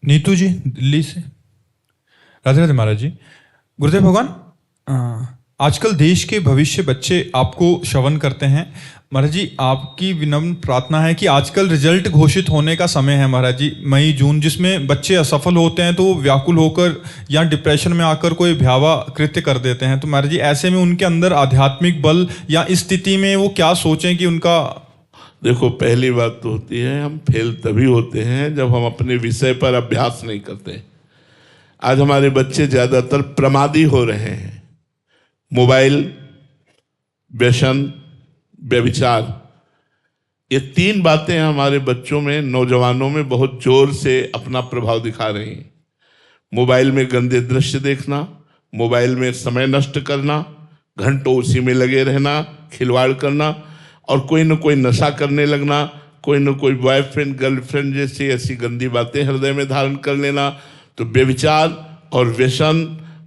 नीतू जी दिल्ली से। राधे राधे महाराज जी। गुरुदेव भगवान, आजकल देश के भविष्य बच्चे आपको श्रवण करते हैं। महाराज जी, आपकी विनम्र प्रार्थना है कि आजकल रिजल्ट घोषित होने का समय है महाराज जी, मई जून, जिसमें बच्चे असफल होते हैं तो वो व्याकुल होकर या डिप्रेशन में आकर कोई भयावह कृत्य कर देते हैं। तो महाराज जी, ऐसे में उनके अंदर आध्यात्मिक बल या इस स्थिति में वो क्या सोचें कि उनका। देखो, पहली बात तो होती है हम फेल तभी होते हैं जब हम अपने विषय पर अभ्यास नहीं करते। आज हमारे बच्चे ज़्यादातर प्रमादी हो रहे हैं। मोबाइल, व्यसन, व्यभिचार, ये तीन बातें हमारे बच्चों में, नौजवानों में बहुत जोर से अपना प्रभाव दिखा रही हैं। मोबाइल में गंदे दृश्य देखना, मोबाइल में समय नष्ट करना, घंटों उसी में लगे रहना, खिलवाड़ करना, और कोई न कोई नशा करने लगना, कोई न कोई बॉयफ्रेंड गर्लफ्रेंड जैसी ऐसी गंदी बातें हृदय में धारण कर लेना। तो व्यभिचार और व्यसन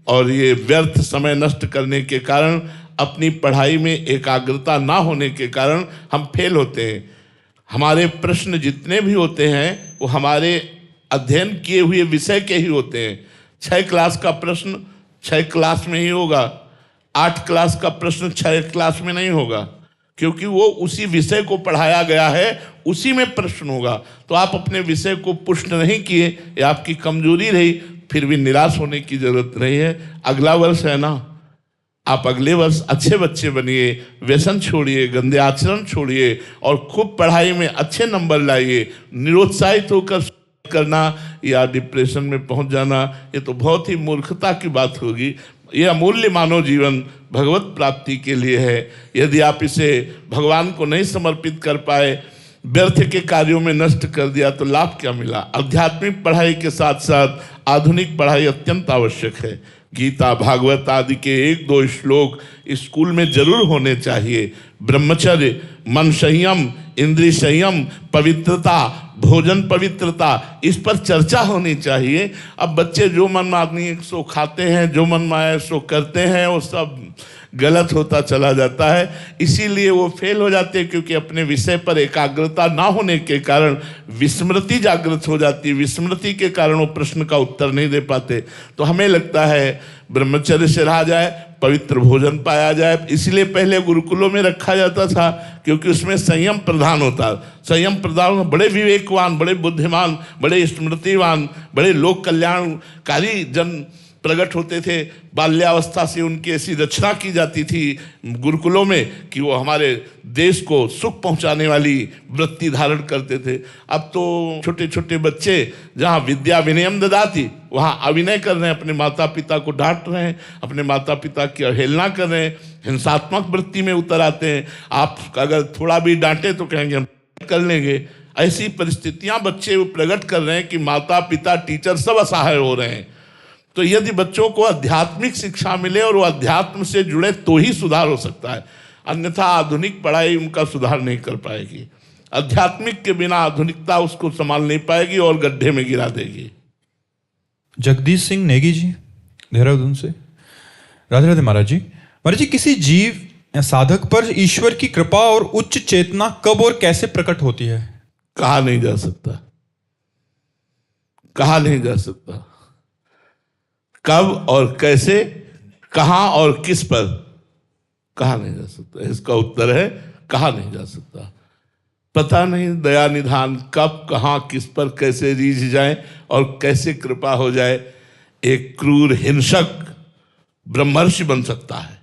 और ये व्यर्थ समय नष्ट करने के कारण, अपनी पढ़ाई में एकाग्रता ना होने के कारण हम फेल होते हैं। हमारे प्रश्न जितने भी होते हैं वो हमारे अध्ययन किए हुए विषय के ही होते हैं। 6 क्लास का प्रश्न 6 क्लास में ही होगा, 8 क्लास का प्रश्न 6 क्लास में नहीं होगा, क्योंकि वो उसी विषय को पढ़ाया गया है, उसी में प्रश्न होगा। तो आप अपने विषय को पुष्ट नहीं किए, ये आपकी कमजोरी रही, फिर भी निराश होने की जरूरत नहीं है। अगला वर्ष है ना, आप अगले वर्ष अच्छे बच्चे बनिए, व्यसन छोड़िए, गंदे आचरण छोड़िए और खूब पढ़ाई में अच्छे नंबर लाइए। निरुत्साहित होकर करना या डिप्रेशन में पहुंच जाना, ये तो बहुत ही मूर्खता की बात होगी। ये अमूल्य मानव जीवन भगवत प्राप्ति के लिए है। यदि आप इसे भगवान को नहीं समर्पित कर पाए, व्यर्थ के कार्यों में नष्ट कर दिया, तो लाभ क्या मिला। आध्यात्मिक पढ़ाई के साथ साथ आधुनिक पढ़ाई अत्यंत आवश्यक है। गीता, भागवत आदि के 1-2 श्लोक स्कूल में जरूर होने चाहिए। ब्रह्मचर्य, मन संयम, इंद्रिय संयम, पवित्रता, भोजन पवित्रता, इस पर चर्चा होनी चाहिए। अब बच्चे जो मन मानी सो खाते हैं, जो मन माए सो करते हैं, वो सब गलत होता चला जाता है। इसीलिए वो फेल हो जाते हैं, क्योंकि अपने विषय पर एकाग्रता ना होने के कारण विस्मृति जागृत हो जाती है। विस्मृति के कारण वो प्रश्न का उत्तर नहीं दे पाते। तो हमें लगता है ब्रह्मचर्य से रहा जाए, पवित्र भोजन पाया जाए। इसलिए पहले गुरुकुलों में रखा जाता था, क्योंकि उसमें संयम प्रधान होता। संयम प्रधान, बड़े विवेकवान, बड़े बुद्धिमान, बड़े स्मृतिवान, बड़े लोक कल्याणकारी जन प्रकट होते थे। बाल्यावस्था से उनकी ऐसी रचना की जाती थी गुरुकुलों में कि वो हमारे देश को सुख पहुंचाने वाली वृत्ति धारण करते थे। अब तो छोटे छोटे बच्चे जहां विद्या विनयम ददाति, वहां अभिनय कर रहे हैं, अपने माता पिता को डांट रहे हैं, अपने माता पिता की अवहेलना कर रहे हैं, हिंसात्मक वृत्ति में उतर आते हैं। आप अगर थोड़ा भी डांटे तो कहेंगे हम कर लेंगे। ऐसी परिस्थितियां बच्चे प्रकट कर रहे हैं कि माता पिता टीचर सब असहाय हो रहे हैं। तो यदि बच्चों को आध्यात्मिक शिक्षा मिले और वो अध्यात्म से जुड़े तो ही सुधार हो सकता है, अन्यथा आधुनिक पढ़ाई उनका सुधार नहीं कर पाएगी। आध्यात्मिक के बिना आधुनिकता उसको संभाल नहीं पाएगी और गड्ढे में गिरा देगी। जगदीश सिंह नेगी जी, देहरादून से। राधे राधे महाराज जी। महाराज जी, किसी जीव या साधक पर ईश्वर की कृपा और उच्च चेतना कब और कैसे प्रकट होती है? कहा नहीं जा सकता, कहा नहीं जा सकता। कब और कैसे, कहां और किस पर, कहा नहीं जा सकता। इसका उत्तर है कहा नहीं जा सकता। पता नहीं दया निधान कब, कहां, किस पर, कैसे रीझ जाए और कैसे कृपा हो जाए। एक क्रूर हिंसक ब्रह्मर्षि बन सकता है,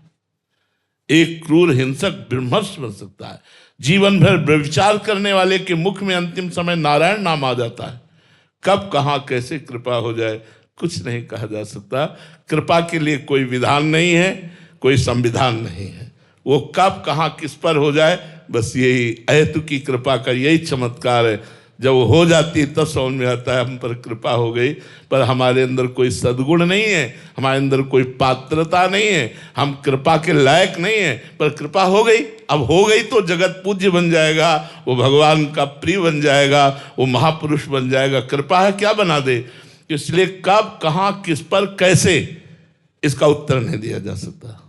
एक क्रूर हिंसक ब्रह्मर्षि बन सकता है। जीवन भर व्यभिचार करने वाले के मुख में अंतिम समय नारायण नाम आ जाता है। कब, कहां, कैसे कृपा हो जाए, कुछ नहीं कहा जा सकता। कृपा के लिए कोई विधान नहीं है, कोई संविधान नहीं है। वो कब, कहां, किस पर हो जाए, बस यही अहेतु की कृपा का यही चमत्कार है। जब वो हो जाती है तब समझ में आता है हम पर कृपा हो गई। पर हमारे अंदर कोई सद्गुण नहीं है, हमारे अंदर कोई पात्रता नहीं है, हम कृपा के लायक नहीं है, पर कृपा हो गई। अब हो गई तो जगत पूज्य बन जाएगा, वो भगवान का प्रिय बन जाएगा, वो महापुरुष बन जाएगा। कृपा है क्या बना दे। इसलिए कब, कहां, किस पर, कैसे, इसका उत्तर नहीं दिया जा सकता।